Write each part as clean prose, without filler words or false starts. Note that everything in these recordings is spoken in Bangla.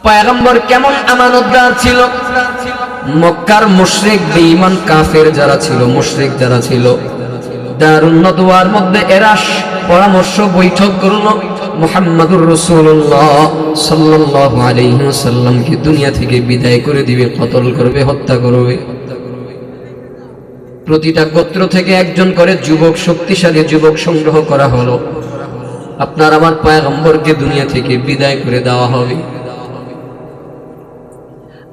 পয়গম্বর কেমন আমানতদার ছিল। মক্কার মুশরিক বেঈমান কাফের যারা ছিল, মুশরিক যারা ছিল, দারুন নদওয়ার মধ্যে এরা পরামর্শ বৈঠক করলো মুহাম্মদুর রাসূলুল্লাহ সাল্লাল্লাহু আলাইহি ওয়াসাল্লামকে দুনিয়া থেকে বিদায় করে দিবে, কতল করবে, হত্যা করবে। প্রতিটা গোত্র থেকে একজন করে যুবক, শক্তিশালী যুবক সংগ্রহ করা হলো। আপনার আমার পয়গম্বরকে দুনিয়া থেকে বিদায় করে দেওয়া হবে।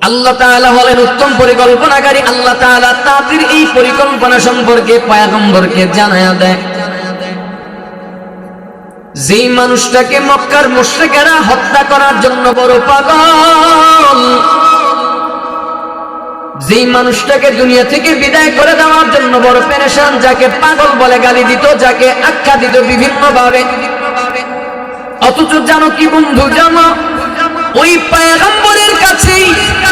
আল্লাহ তাআলা হলেন উত্তম পরিকল্পনাকারী। আল্লাহ তাআলা তাদের এই পরিকল্পনা সম্পর্কে পয়গম্বরকে জানায়া দেয়। যেই মানুষটাকে মক্কার মুশরিকেরা হত্যা করার জন্য বড় পাগল, যেই মানুষটাকে দুনিয়া থেকে বিদায় করে দেওয়ার জন্য বড় পেরেশান, যাকে পাগল বলে গালি দিত, যাকে আখ্যা দিত বিভিন্ন ভাবে, অথচ জানো কি বন্ধু, জানো ওই পয়গম্বরের কাছেই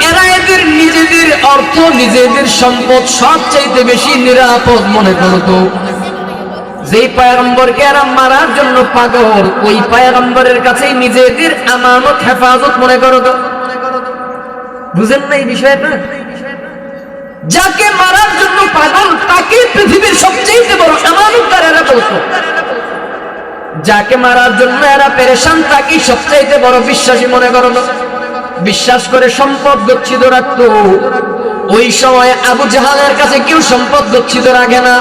এরা এদের নিজেদের অর্থ, নিজেদের সম্পদ সবচাইতে বেশি নিরাপদ মনে করত। যেই পয়গম্বরকে এরা মারার জন্য পাগল, ওই পয়গম্বরের কাছেই নিজেদের আমানত, হেফাজত মনে করত। বুঝেন না এই বিষয়টা? যাকে মারার জন্য পাগল তাকে পৃথিবীর সবচেয়ে বড় আমানতদার এরা বলতো। যাকে মারার জন্য এরা পেরেশান তাকে সবচেয়ে বড় বিশ্বাসী মনে করলো। বিশ্বাস করে সম্পদ গচ্ছিত রাখত। ওই সময় আবু জাহালের কাছে কেউ সম্পদ গচ্ছিত রাখে না,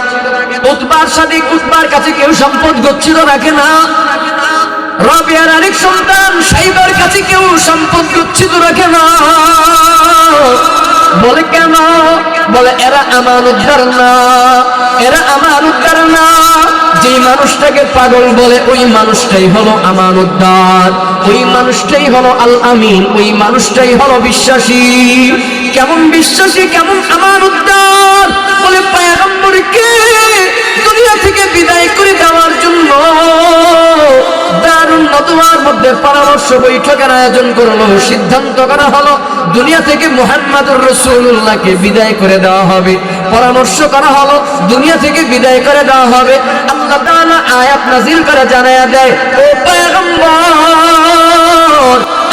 উতবার সাথে উতবার কাছে কেউ সম্পদ গচ্ছিত রাখে না, রাবিয়ার আরেক সন্তান সাইবার কাছে কেউ সম্পদ গচ্ছিত রাখে না। বলে কেন? বলে এরা আমানতদার না, এরা আমানতদার না। যেই মানুষটাকে পাগল বলে ওই মানুষটাই হলো আমানতদার, ওই মানুষটাই হলো আল আমিন, ওই মানুষটাই হলো বিশ্বাসী। কেমন বিশ্বাসী, কেমন আমানতদার? বলে পয়গম্বরকে দুনিয়া থেকে বিদায় করে দেওয়ার জন্য দারুন নদওয়ার মধ্যে পরামর্শ বৈঠকের আয়োজন করলো। সিদ্ধান্ত করা হলো দুনিয়া থেকে মুহাম্মদুর রাসূলুল্লাহকে বিদায় করে দেওয়া হবে। পরামর্শ করা হলো দুনিয়া থেকে বিদায় করে দেওয়া হবে। আল্লাহ তাআলা আয়াত নাযিল করে জানায়া দেয়, ও পয়গম্বর,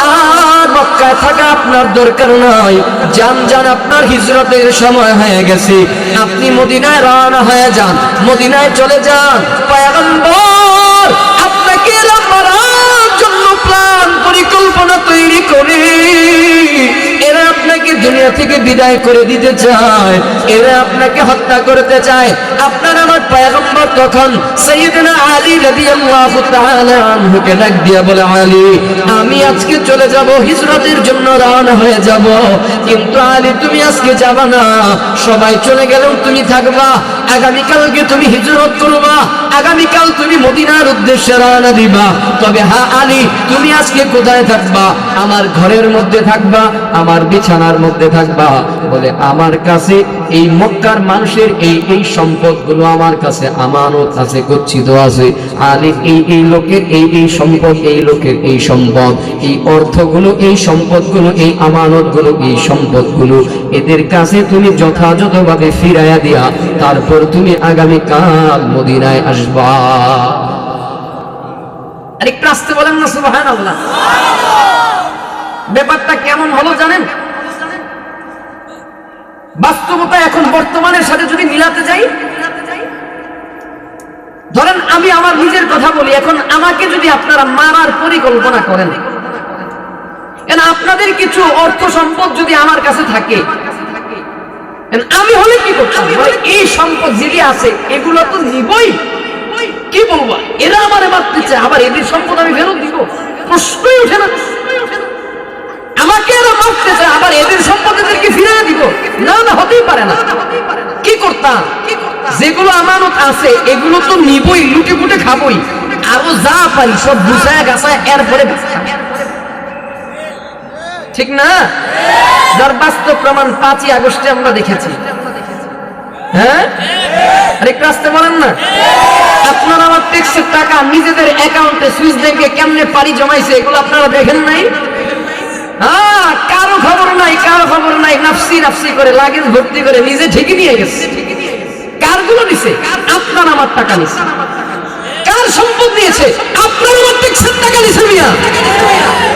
আর মক্কায় থাকা আপনার দরকার নাই, যান যান, আপনার হিজরতের সময় হয়ে গেছে, আপনি মদিনায় রওনা হয়ে যান, মদিনায় চলে যান। পয়গম্বর আপনাকে মারার জন্য প্ল্যান পরিকল্পনা তৈরি করে এরা আপনাকে দুনিয়া থেকে বিদায় করে দিতে চায়, এরা আপনাকে হত্যা করতে চায়। আপনার আমার পয়গম্বর তখন সাইয়েদনা আলী রাদিয়াল্লাহু তাআলা আনহুকে ডাক দিয়া বলে, আলী, আমি আজকে চলে যাব, হিজরতের জন্য রওনা হয়ে যাব, কিন্তু আলী তুমি আজকে যাবা না, সবাই চলে গেলেও তুমি থাকবা, আগামীকালকে তুমি হিজরত করবা, আগামীকাল তুমি মদিনার উদ্দেশ্যে রওনা দিবা। তবে হ্যাঁ আলী, তুমি আজকে কোথায় থাকবা? আমার ঘরের মধ্যে থাকবা, আমার বিছানার মধ্যে থাকবা। বলে আমার কাছে এই মক্কার মানুষের এই সম্পদগুলো আমার কাছে আমানত আছে, গচ্ছিত আছে। আলী, এই লোকের এই সম্পদ, এই লোকের এই সম্পদ, এই অর্থগুলো, এই সম্পদগুলো, এই আমানতগুলো, এই সম্পদগুলো এদের কাছে তুমি যথাযথভাবে ফিরাইয়া দিয়া তারপর তুমি আগামীকাল মদিনায় আসবা। আরেকটু আসতে বলেন না সুবহানাল্লাহ। ব্যাপারটা কেমন হলো জানেন? বাস্তবতা এখন বর্তমানের সাথে যদি মিলাতে যাই, ধরেন আমি আমার নিজের কথা বলি, এখন আমাকে যদি আপনারা মারার পরিকল্পনা করেন, আপনাদের কিছু অর্থ সম্পদ যদি আমার কাছে থাকে, আমি হলে কি করতাম? এই সম্পদ যদি আছে এগুলো তো নিবই, কি বলবো, এরা আমারে মারতে চায়, আবার এদের সম্পদ আমি ফেরত দিব? প্রশ্নই উঠে না। আমাকে এরা মারতে চায়, আবার এদের সম্পদ এদেরকে ফিরিয়ে দিব? না না, হতেই পারে না। কি করতাম? যেগুলো আমানত আছে এগুলো তো নিবই, লুটে পুটে খাবই, আরো যা পারি সব গুছায় গাছায় এরপরে, ঠিক না? যার বাস্তব প্রমাণ 5ই আগস্টে আমরা দেখেছি। হ্যাঁ, আরেকটু আসতে বলেন না। আপনারা আমার ট্যাক্সের টাকা নিজেদের অ্যাকাউন্টে সুইস ব্যাংকে কেমনে পারি জমাইছে এগুলো আপনারা দেখেন নাই? হ্যাঁ, কারো খবর নাই, কারো খবর নাই, নাফসি নাফসি করে লাগেজ ভর্তি করে নিজে ঠিকই নিয়ে গেছে। কারগুলো নিছে? আপনার আমার টাকা নিছে। কার সম্পদ নিয়েছে? আপনার আমার ট্যাক্সের টাকা নিছে মিয়া,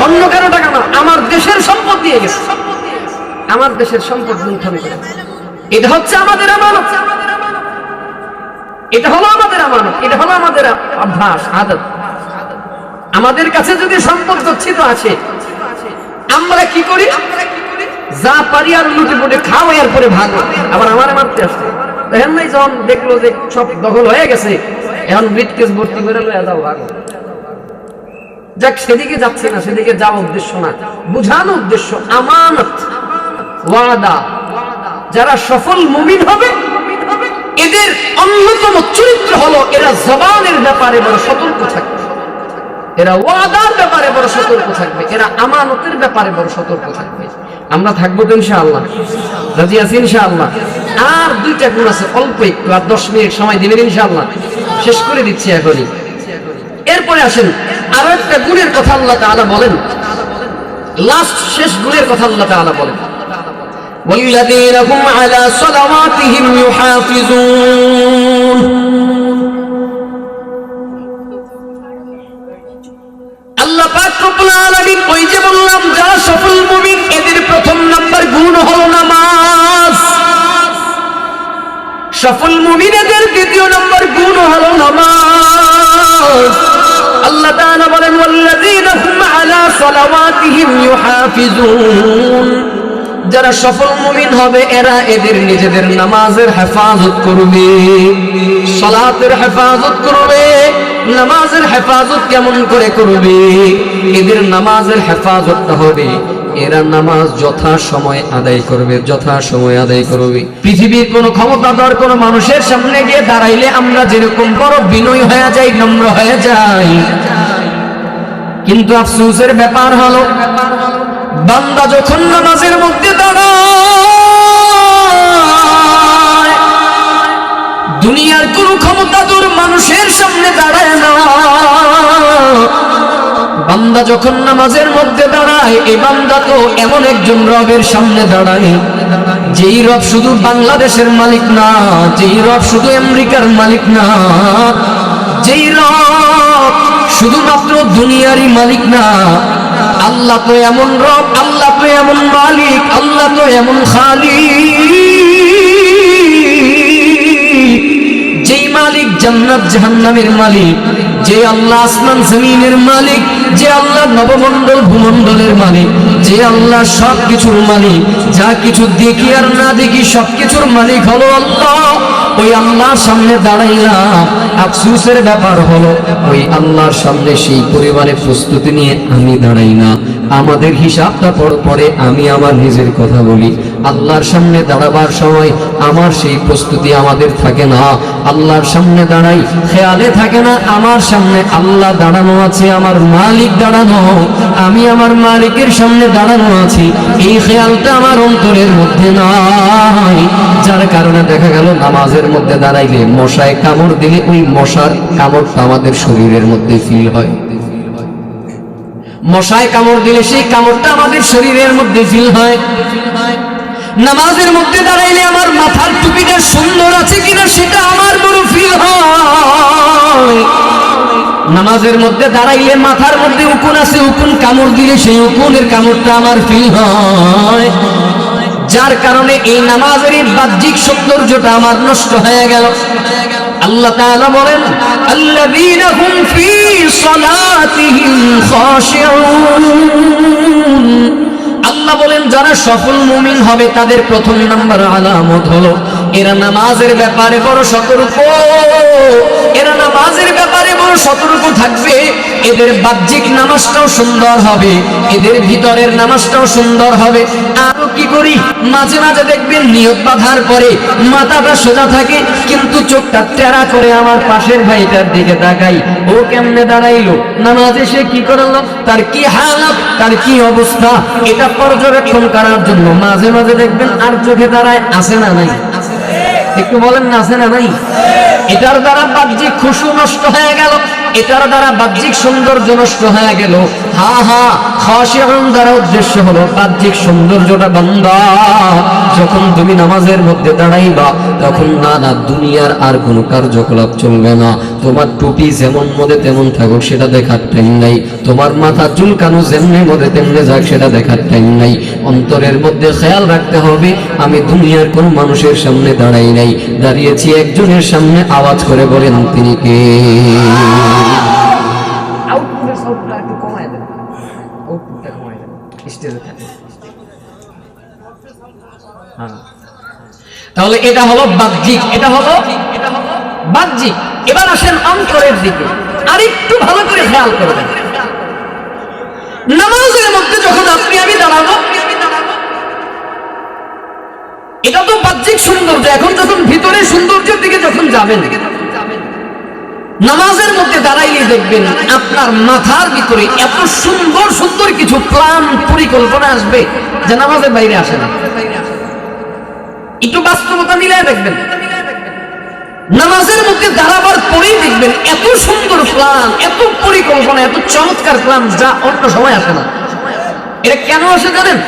অন্য কারো টাকা না, আমার দেশের আমার দেশের সম্পদ লুণ্ঠন করে। এটা হচ্ছে আমাদের আমানত, এটা হলো আমাদের আমানত, এটা হলো আমাদের অভ্যাস, আদত। আমাদের কাছে যদি সম্পদ গচ্ছিত আছে, আমরা কি করি? যা পারি আর লুটে পুটে খাও, এরপরে ভাগো। আবার আমার মারতে আসছে, দেখেন নাই যখন দেখলো যে সব দখল হয়ে গেছে, এখন ব্রিটকেস ভর্তি করে লয়ে যাও, ভাগো। যাক, সেদিকে যাচ্ছে না, সেদিকে যাওয়া উদ্দেশ্য না, বুঝানো উদ্দেশ্য। আমানত, ওয়াদা। যারা সফল মুমিন হবে, এদের অন্যতম চরিত্র হলো এরা জবানের ব্যাপারে বড় সতর্ক থাকবে, এরা ওয়াদার ব্যাপারে বড় সতর্ক থাকবে, এরা আমানতের ব্যাপারে বড় সতর্ক থাকবে। আমরা থাকবো তো ইনশাআল্লাহ, রাজি আছি ইনশাআল্লাহ। আর দুইটা গুণ আছে, অল্প একটু, আর 10 মিনিট সময় দিবেন ইনশাআল্লাহ, শেষ করে দিচ্ছি এখনই। এরপরে আসেন আরো একটা গুণের কথা আল্লাহ তাআলা বলেন, লাস্ট শেষ গুণের কথা আল্লাহ তাআলা বলেন, ওয়াল্লাযীনা হুম আলা সালাওয়াতিহিম ইউহাফিজুন। আল্লাহ পাক রব্বুল আলামিন ওই যে বললাম যারা সফল মুমিন, এদের প্রথম নাম্বার গুণ হলো নামাজ। সফল মুমিনদের দ্বিতীয় নাম্বার গুণ হলো নামাজ। আল্লাহ তাআলা বলেন ওয়াল্লাযীনা হুম আলা সালাওয়াতিহিম ইউহাফিজুন। যারা সফল মুমিন হবে, এরা এদের নিজেদের নামাজের হেফাজত করবে, সালাতের হেফাজত করবে। নামাজের হেফাজত কেমন করে করবে? এদের নামাজের হেফাজতটা হবে, এরা নামাজ যথা সময় আদায় করবে, যথা সময় আদায় করবে। পৃথিবীর কোন ক্ষমতাধর কোন মানুষের সামনে গিয়ে দাঁড়াইলে আমরা যেরকম বড় বিনয় হয়ে যাই, নম্র হয়ে যাই, কিন্তু আফসোসের ব্যাপার হলো বান্দা যখন নামাজের মধ্যে দাঁড়ায়, দুনিয়ার কোন ক্ষমতাধর মানুষের সামনে দাঁড়ায় না। বান্দা যখন নামাজের মধ্যে দাঁড়ায়, এই বান্দা তো এমন একজন রবের সামনে দাঁড়ায়, যেই রব শুধু বাংলাদেশের মালিক না, যেই রব শুধু আমেরিকার মালিক না, যেই রব শুধুমাত্র দুনিয়ারই মালিক না। আল্লাহ তো এমন রব, আল্লাহ তো এমন মালিক, আল্লাহ তো এমন খালিক, যেই মালিক জান্নাত জাহান্নামের মালিক, যে আল্লাহ আসমান জমিনের মালিক, যে আল্লাহ নবমণ্ডল ভূমণ্ডলের মালিক, যে আল্লাহ সব কিছুর মালিক, যা কিছু দেখি আর না দেখি সব কিছুর মালিক হলো আল্লাহ। ওই আল্লাহর সামনে দাঁড়াইলাম, আফসোসের ব্যাপার হলো ওই আল্লাহর সামনে সেই পরিমাণে প্রস্তুতি নিয়ে আমি দাঁড়াই না। আমাদের হিসাবটা পরে আমি আমার নিজের কথা বলি, আল্লাহর সামনে দাঁড়াবার সময় আমার সেই প্রস্তুতি আমাদের থাকে না। আল্লাহর সামনে দাঁড়াই, খেয়ালে থাকে না আমার সামনে আল্লাহ দাঁড়ানো আছে, আমার মালিক দাঁড়ানো, আমি আমার মালিকের সামনে দাঁড়ানো আছি, এই খেয়ালটা আমার অন্তরের মধ্যে নাই। যার কারণে দেখা গেল নামাজের মধ্যে দাঁড়াইলে মশায় কামড় দিলে ওই মশার কামড়টা আমাদের শরীরের মধ্যে ফিল হয়, মশায় কামড় দিলে সেই কামড়টা আমাদের শরীরের মধ্যে ফিল হয়। নামাজের মধ্যে দাঁড়াইলে আমার মাথার টুপিটা সুন্দর আছে কিনা সেটা আমার বড় ফিল হয়। নামাজের মধ্যে দাঁড়াইলে মাথার মধ্যে উকুন আছে, উকুন কামড় দিলে সেই উকুনের কামড়টা আমার ফিল হয়। যার কারণে এই নামাজের বাহ্যিক সৌন্দর্যটা আমার নষ্ট হয়ে গেল। আল্লাহ তাআলা বলেন আল্লাযীনা হুম ফী সালাতিহিম খাশিউন। আল্লাহ বলেন যারা সফল মুমিন হবে তাদের প্রথম নাম্বার আলামত হলো এরা নামাজের ব্যাপারে বড় সতর্ক, এরা নামাজের ব্যাপারে বড় সতর্ক থাকবে। এদের বাহ্যিক নামাজটাও সুন্দর হবে, এদের ভিতরের নামাজটাও সুন্দর হবে। আরো কি করি, মাঝে মাঝে দেখবেন নিয়ত বাঁধার পরে মাথাটা সোজা থাকে কিন্তু চোখটা টেরা করে আমার পাশের ভাইটার দিকে তাকাই, ও কেমনে দাঁড়াইলো, নামাজে সে কি করলো, তার কি হালত, তার কি অবস্থা, এটা পর্যবেক্ষণ করার জন্য মাঝে মাঝে দেখবেন আর চোখে দাঁড়ায়, আছে না নাই? একটু বলেন না, আছে না নাই? এটার দ্বারা বাহ্যিক খুশু নষ্ট হয়ে গেল, এটার দ্বারা বাহ্যিক সৌন্দর্য নষ্ট হয়ে গেল। খাশিউন দ্বারা উদ্দেশ্য হলো বাহ্যিক সৌন্দর্যটা। বান্দা যখন তুমি নামাজের মধ্যে দাঁড়াইবা তখন না দুনিয়ার আর কোনো কার্যকলাপ চলবে না, তোমার টুপি যেমন মধ্যে তেমন থাকুক সেটা দেখার টাইম নাই, তোমার মাথা চুলকানো যেমনি মধ্যে তেমনি যাক সেটা দেখার টাইম নাই। অন্তরের মধ্যে খেয়াল রাখতে হবে আমি দুনিয়ার কোন মানুষের সামনে দাঁড়াই নাই, দাঁড়িয়েছি একজনের সামনে। আওয়াজ করে বলেন তিনি কে? আউটপুটের সাউন্ডটা একটু কমায় দেন, আউটপুটটা কমায় দেন, স্টেজে থাকে। হ্যাঁ, তাহলে এটা হলো বাহ্যিক, এটা হলো বাহ্যিক। এবার আসেন অন্তরের দিকে, আর একটু ভালো করে খেয়াল করবেন। নামাজের মধ্যে যখন আপনি আমি দাঁড়াবো, এটা তো বাহ্যিক সৌন্দর্য। এখন যখন ভিতরে সৌন্দর্যের দিকে যখন যাবেন, নামাজের মধ্যে দাঁড়াইলে দেখবেন আপনার মাথার ভিতরে এত সুন্দর সুন্দর কিছু প্ল্যান পরিকল্পনা আসবে যে নামাজের বাইরে আসে না। একটু বাস্তবতা মিলায় দেখবেন, নামাজের মধ্যে দাঁড়াবার পরেই দেখবেন এত সুন্দর প্ল্যান, এত পরিকল্পনা, এত চমৎকার প্ল্যান যা অন্য সময় আসে না। এটা কেন আসে জানেন?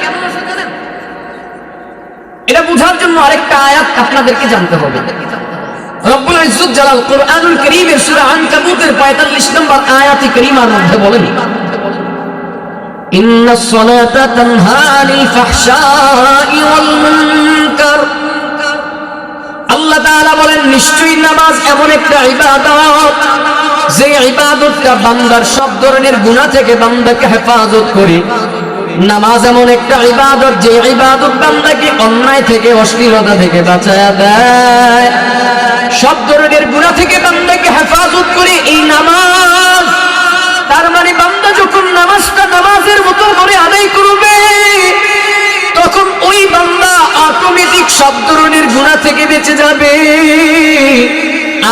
এটা বোঝার জন্য আরেকটা আয়াত আপনাদেরকে জানতে হবে। রব্বুল ইজ্জত জালাল কোরআনুল কারীমের সূরা আনকাবুতের 45 নম্বর আয়াতে কারীমার মধ্যে বলেন, ইন্নাস সালাতা তানহা আনিল ফাহশাই ওয়াল মুনকার। আল্লাহ তাআলা বলেন নিশ্চয়ই নামাজ এমন একটা ইবাদত যে ইবাদতটা বান্দার সব ধরনের গুনাহ থেকে বান্দাকে হেফাজত করে। নামাজ এমন একটা ইবাদত যে ইবাদত বান্দাকে অন্যায় থেকে, অশ্লীলতা থেকে বাঁচায়া দেয়, সব ধরনের গুনাহ থেকে বান্দাকে হেফাজত করে এই নামাজ। তার মানে বান্দা যখন নামাজটা নামাজের মতো করে আদায় করবে, তখন ওই বান্দা অটোমেটিক সব ধরনের গুনাহ থেকে বেঁচে যাবে।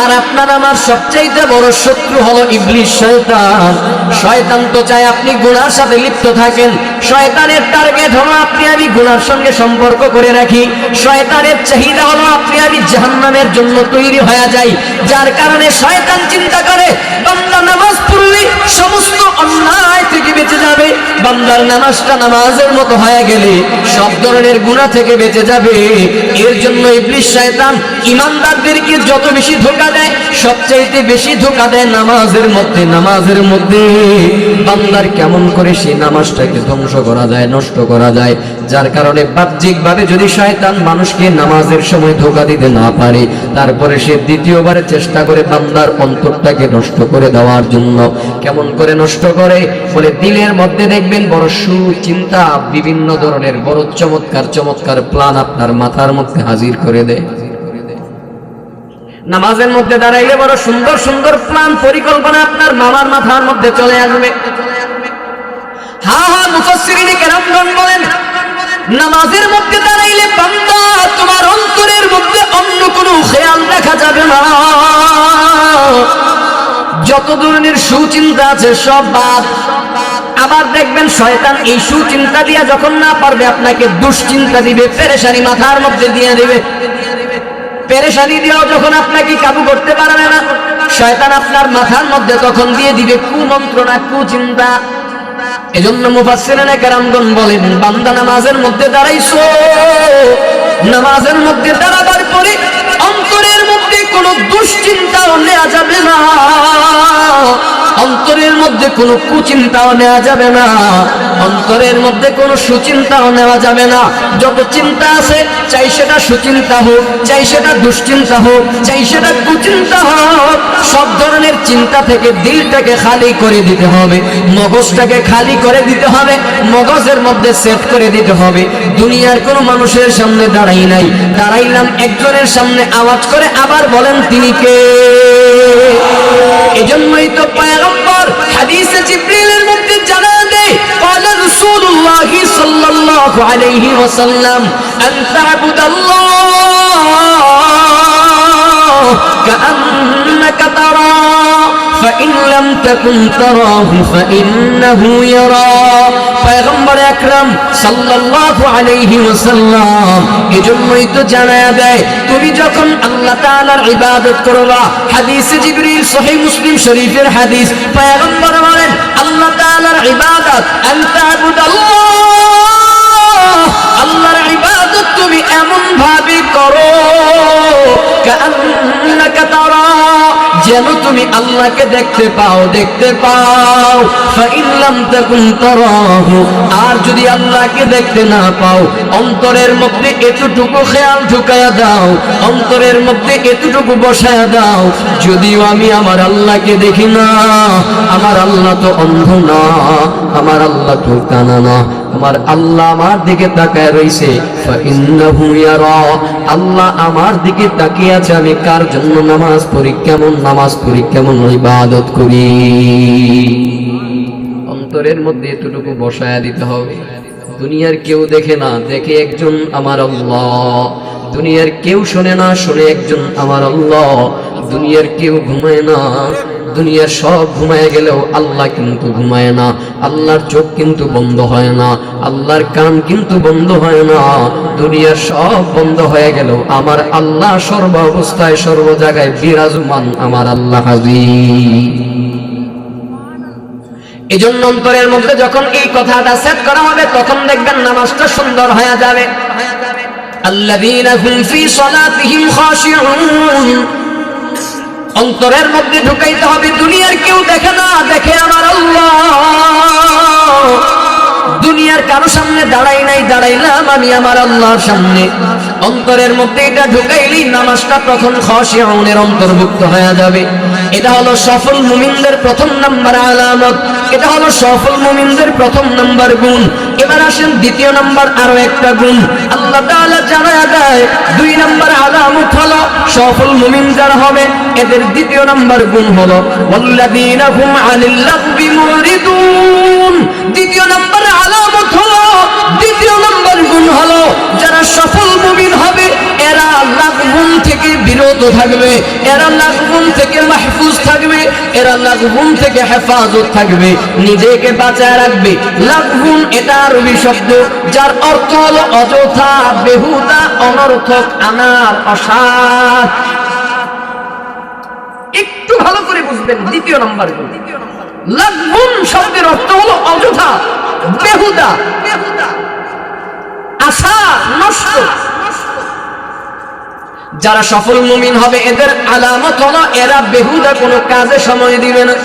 আর আপনার আমার সবচাইতে বড় শত্রু হলো ইবলিস, শয়তান। শয়তান তো চায় আপনি গুনার সাথে লিপ্ত থাকেন। শয়তানের টার্গেট হলো আপনি আমি গুনার সঙ্গে সম্পর্ক করে রাখি। শয়তানের চাহিদা হলো আপনি আমি জাহান্নামের জন্য তৈরি হয়ে যাই। যার কারণে শয়তান চিন্তা করে বান্দা নামাজ পড়লে সমস্ত অন্যায় থেকে বেঁচে যাবে, বান্দার নামাজটা নামাজের মতো হয়ে গেলে সব ধরনের গুনাহ থেকে বেঁচে যাবে। এর জন্য ইবলিস শয়তান ঈমানদারদেরকে যত বেশি ধোঁকা দেয়, সবচাইতে বেশি ধোঁকা দেয় নামাজের মধ্যে। নামাজের মধ্যে বান্দার কেমন করে সেই নামাজটাকে ধ্বংস করা যায়, নষ্ট করা যায়। যার কারণে বাহ্যিকভাবে যদি শয়তান মানুষকে নামাজের সময় ধোঁকা দিতে না পারে, তারপরে সে দ্বিতীয়বারে চেষ্টা করে বান্দার অন্তরটাকে নষ্ট করে দেওয়ার জন্য। কেমন করে নষ্ট করে? বলে দিলের মধ্যে দেখবেন বড় সুচিন্তা, বিভিন্ন ধরনের বড় চমৎকার চমৎকার প্ল্যান আপনার মাথার মধ্যে হাজির করে দেয়। নামাজের মধ্যে দাঁড়াইলে বড় সুন্দর সুন্দর প্ল্যান পরিকল্পনা আপনার মামার মাথার মধ্যে চলে আসবে। হ্যাঁ, মুফাসসিরিনে কেরামগণ বলেন নামাজের মধ্যে দাঁড়াইলে বান্দা তোমার অন্তরের মধ্যে অন্য কোনো খেয়াল রাখা যাবে না। যত ধরনের সুচিন্তা আছে সব বাদ। আবার দেখবেন শয়তান এই সুচিন্তা দিয়া যখন না পারবে আপনাকে দুশ্চিন্তা দিবে, পেরেশানি মাথার মধ্যে দিয়ে দিবে। পেরেশানি দিয়েও যখন আপনাকে কাবু করতে পারবে না, শয়তান আপনার মাথার মধ্যে তখন দিয়ে দিবে কুমন্ত্রণা, কুচিন্তা। এজন্য মুফাসসিরিনে কেরামগণ বলেন বান্দা নামাজের মধ্যে দাঁড়াইছো, নামাজের মধ্যে দাঁড়াবার পরে অন্তরের মধ্যে কোনো দুশ্চিন্তাও নেওয়া যাবে না, অন্তরের মধ্যে কোনো কুচিন্তাও নেওয়া যাবে না, অন্তরের মধ্যে কোনো সুচিন্তাও নেওয়া যাবে না। যত চিন্তা আছে, চাই সেটা সুচিন্তা হোক, চাই সেটা দুশ্চিন্তা হোক, চাই সেটা কুচিন্তা হোক, সব ধরনের চিন্তা থেকে দিলটাকে খালি করে দিতে হবে, মগজটাকে খালি করে দিতে হবে, মগজের মধ্যে সেট করে দিতে হবে। দুনিয়ার কোনো মানুষের সামনে দাঁড়াই নাই, দাঁড়াইলাম একজনের সামনে। আওয়াজ করে আবার বলেন তিনি কে? এজন্যই তো পয়গম্বর হাদিসে জিবরিলের মধ্যে জানা দেয়, ক্বালা রাসূলুল্লাহ সাল্লাল্লাহু আলাইহি ওয়াসাল্লাম আন তা'বুদাল্লাহ কাআন্নাকা তারা فإن لم تكن تراه فإنه يراك। পয়গম্বর আকরাম সাল্লাল্লাহু আলাইহি ওয়াসাল্লাম এজন্যই তো জানায়া দেয় তুমি যখন আল্লাহ তাআলার ইবাদত করবা। হাদিসে জিবরিল সহিহ মুসলিম শরীফের হাদিস, পয়গম্বর বলেন আল্লাহ তাআলার ইবাদত আন তা'বুদাল্লাহ, আল্লাহর ইবাদত তুমি এমন ভাবে করো কাআন্নাকা তারা, যেন তুমি আল্লাহকে দেখতে পাও, দেখতে পাও। ফাইন লাম তাকুন তারাহু, আর যদি আল্লাহকে দেখতে না পাও, অন্তরের মধ্যে এতটুকু খেয়াল ঢুকায়া দাও, অন্তরের মধ্যে এতটুকু বসায়া দাও, যদিও আমি আমার আল্লাহকে দেখি না, আমার আল্লাহ তো অন্ধ না, আমার আল্লাহ তো কানা না, আমার আল্লাহ আমার দিকে তাকায় রইছে। ফাইন্নাহু ইয়ারা, আল্লাহ আমার দিকে তাকিয়ে আছে, আমি কার জন্য নামাজ পড়ি, কেমন নামাজ পড়ি, কেমন ইবাদত করি। অন্তরের মধ্যে এতটুকু বসায়া দিতে হবে। দুনিয়ার কেউ দেখে না, দেখে একজন আমার আল্লাহ। দুনিয়ার কেউ শোনে না, শোনে একজন আমার আল্লাহ। দুনিয়ার কেউ ঘুমায় না, দুনিয়ার সব ঘুমায় গেলেও আল্লাহ কিন্তু ঘুমায় না। আল্লাহর চোখ কিন্তু বন্ধ হয় না, আল্লাহর কান কিন্তু বন্ধ হয় না। দুনিয়ার সব বন্ধ হয়ে গেলেও আমার আল্লাহ সর্ব অবস্থায় সর্ব জায়গায় বিরাজমান, আমার আল্লাহ হাজির। এই জন্য অন্তরের মধ্যে যখন এই কথাটা সেট করা হবে, তখন দেখবেন নামাজটা সুন্দর হয়ে যাবে। আল্লাযীনা হুম ফী সালাতিহিম খাশিউন, অন্তরের মধ্যে ঢুকাইতে হবে দুনিয়ার কেউ দেখে না, দেখে আমার আল্লাহ। দুনিয়ার কারো সামনে দাঁড়াই নাই, দাঁড়াইলাম আমি আমার আল্লাহর সামনে। অন্তরের মধ্যে এটা ঢুকাইলেই নামাজটা তখন খাশিউনের অন্তর্ভুক্ত হয়ে যাবে। এটা হলো সফল মুমিনদের প্রথম নাম্বার আলামত, এটা হলো সফল মুমিনদের প্রথম নাম্বার গুণ। এবার আসেন দ্বিতীয় নাম্বার আরো একটা গুণ আল্লাহ তাআলা জানায়া দেয়। দুই নাম্বার আলামত হলো সফল মুমিন যারা হবে এদের দ্বিতীয় নাম্বার গুণ হলো ওয়াল্লাযীনা হুম আনিল লাগবি মুরিদুন। দ্বিতীয় নাম্বার আলামত হলো, দ্বিতীয় নাম্বার গুণ হলো যারা সফল মুমিন হবে এরা লাগগুন থেকে বিরত থাকবে, এরা লাগগুন থেকে মাহফুজ থাকবে, এরা লাগগুন থেকে হেফাজত থাকবে, নিজেকে বাঁচায় রাখবে। লাগগুন এটা আরবি শব্দ যার অর্থ হলো অযথা, বেহুদা, অনর্থক, আনার, অসার। একটু ভালো করে বুঝবেন দ্বিতীয় নাম্বার গুণ। লাগগুন শব্দের অর্থ হলো অযথা, বেহুদা, আশা নষ্ট। যারা সফল মুমিন হবে এদের আলামত হলো এরা বেহুদা কোনো কাজে সময় দিবে না,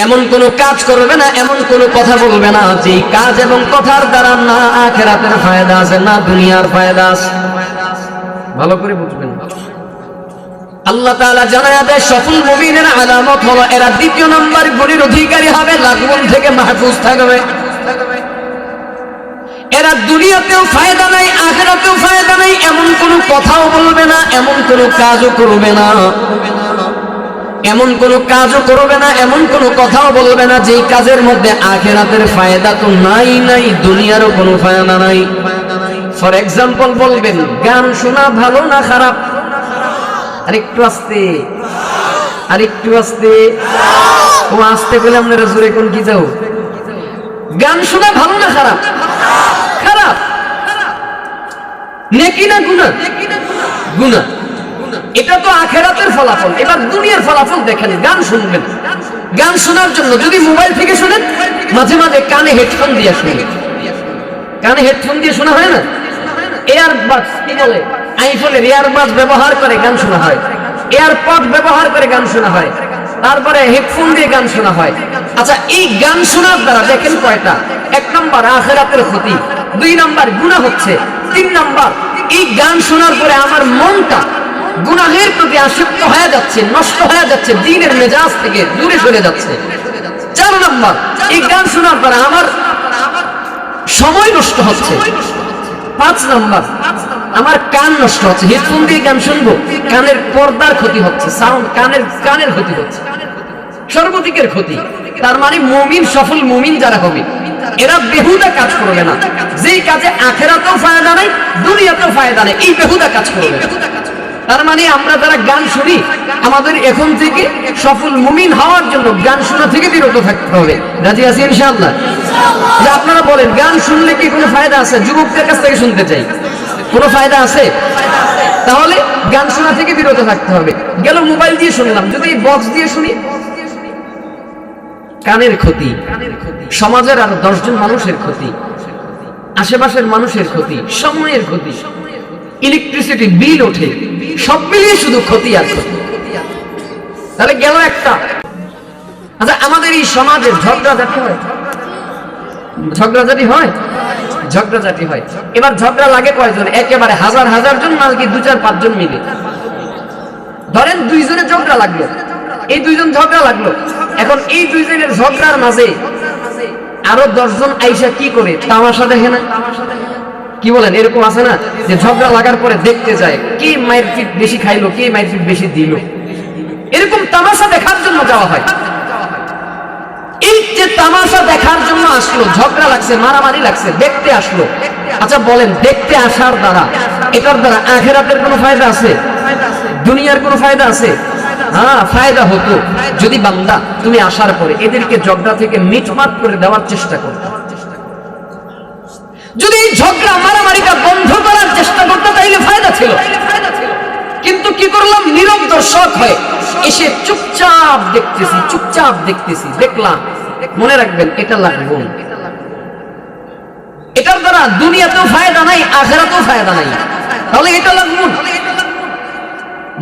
এমন কোন কাজ করবে না, এমন কোন কথা বলবে না যে কাজ এবং কথার দ্বারা না আখিরাতের ফায়দা আছে না দুনিয়ার ফায়দা আছে। ভালো করে বুঝবেন। আল্লাহ তাআলা জানায়া দেয় সফল মুমিনের আলামত হলো এরা দ্বিতীয় নাম্বার গুণের অধিকারী হবে, লাগগুন থেকে মাহফুজ থাকবে। এরা দুনিয়াতেও ফায়দা নাই, আখিরাতেও ফায়দা নাই, এমন কোন কথাও বলবে না, এমন কোন কাজও করবে না, এমন কোন কাজও করবে না, এমন কোন কথাও বলবে না যেই কাজের মধ্যে আখিরাতের ফায়দা তো নাই, নাই দুনিয়ারও কোনো ফায়দা নাই। ফর এক্সাম্পল বলবেন গান শোনা ভালো না খারাপ? আরেকটু আস্তে, আরেকটু আস্তে। ও আস্তে বলে আপনারা জোরে কোন কি যাও? গান শোনা ভালো না খারাপ? খারাপ। নেকি না গুনাহ? গুনাহ। এটা তো আখিরাতের ফলাফল। এবার দুনিয়ার ফলাফল দেখেন। গান শুনবেন, গান শোনার জন্য যদি মোবাইল থেকে শুনেন, মাঝে মাঝে কানে হেডফোন দিয়ে শুনেন। কানে হেডফোন দিয়ে শোনা হয় না? এয়ারবাডস কি বলে, আইফোনের এয়ারবাডস ব্যবহার করে গান শোনা হয়, এয়ারপড ব্যবহার করে গান শোনা হয়, তারপরে হেডফোন দিয়ে গান শোনা হয়। আচ্ছা, এই গান শোনার দ্বারা দেখেন কয়টা? এক নাম্বার আখিরাতের ক্ষতি, দুই নাম্বার গুনাহ হচ্ছে, তিন নাম্বার এই গান শোনার পরে আমার মনটা গুনাহের প্রতি আসক্ত হয়ে যাচ্ছে, নষ্ট হয়ে যাচ্ছে, দ্বীনের মেজাজ থেকে দূরে সরে যাচ্ছে। চার নাম্বার এই গান শোনার পরে আমার সময় নষ্ট হচ্ছে। পাঁচ নাম্বার আমার কান নষ্ট হচ্ছে, হেডফোন দিয়ে গান শুনবো, কানের পর্দার ক্ষতি হচ্ছে, সাউন্ড কানের ক্ষতি হচ্ছে, সর্বদিকের ক্ষতি। তার মানে মুমিন, সফল মুমিন যারা হবে এরা বেহুদা কাজ করবে না, যেই কাজে আখিরাতেও ফায়দা নাই দুনিয়াতেও ফায়দা নাই, এই বেহুদা কাজ করবে। তার মানে আমরা যারা গান শুনি আমাদের এখন থেকে সফল মুমিন হওয়ার জন্য গান শোনা থেকে বিরত থাকতে হবে। রাজি আছি ইনশাআল্লাহ? যে আপনারা বলেন গান শুনলে কি কোনো ফায়দা আছে? যুবকদের কাছ থেকে শুনতে চাই, কোনো ফায়দা আছে? তাহলে গান শোনা থেকে বিরত থাকতে হবে। গেল মোবাইল দিয়ে শুনলাম, যদি বক্স দিয়ে শুনি কানের ক্ষতি, সমাজের আর 10 জন মানুষের ক্ষতি, আশেপাশের মানুষের ক্ষতি, সময়ের ক্ষতি, ইলেকট্রিসিটি বিল ওঠে, সব মিলিয়ে শুধু ক্ষতি আর ক্ষতি। তাহলে গেল একটা। আচ্ছা, আমাদের এই সমাজে ঝগড়াঝাটি হয়, ঝগড়াঝাটি হয়, ঝগড়াঝাটি হয়। এবার ঝগড়া লাগে কয়জন? একেবারে হাজার হাজার জন, নাকি 2-4-5 জন মিলে? ধরেন 2 জনের ঝগড়া লাগলো, এই 2 জন ঝগড়া লাগলো। এখন এই 2 জনের ঝগড়ার মাঝে আরো 10 জন আইসা কি করে? তামাশা দেখে না? কি বলেন? এরকম আছে না যে ঝগড়া লাগার পরে দেখতে যায় কে মারপিট বেশি খাইলো, কে মারপিট বেশি দিল, এরকম তামাশা দেখার জন্য যাওয়া হয়। এই যে তামাশা দেখার জন্য আসলো, ঝগড়া লাগছে, মারামারি লাগছে, দেখতে আসলো। আচ্ছা বলেন, দেখতে আসার দ্বারা এটার দ্বারা আখিরাতের কোনো ফায়দা আছে? দুনিয়ার কোনো ফায়দা আছে? হ্যাঁ, ফায়দা হতো যদি বান্দা তুমি আসার পরে এদেরকে ঝগড়া থেকে মিটমাট করে দেওয়ার চেষ্টা করতে, যদি এই ঝগড়া মারামারিটা বন্ধ করার চেষ্টা করতে, তাইলে ফায়দা ছিল। কিন্তু কি করলাম? নীরব দর্শক হয়ে এসে চুপচাপ দেখতেছি, চুপচাপ দেখতেছি, দেখলাম। মনে রাখবেন, এটা লাগবে, এটার দ্বারা দুনিয়াতেও ফায়দা নাই, আখিরাতেও ফায়দা নাই। তাহলে এটা লাগবে।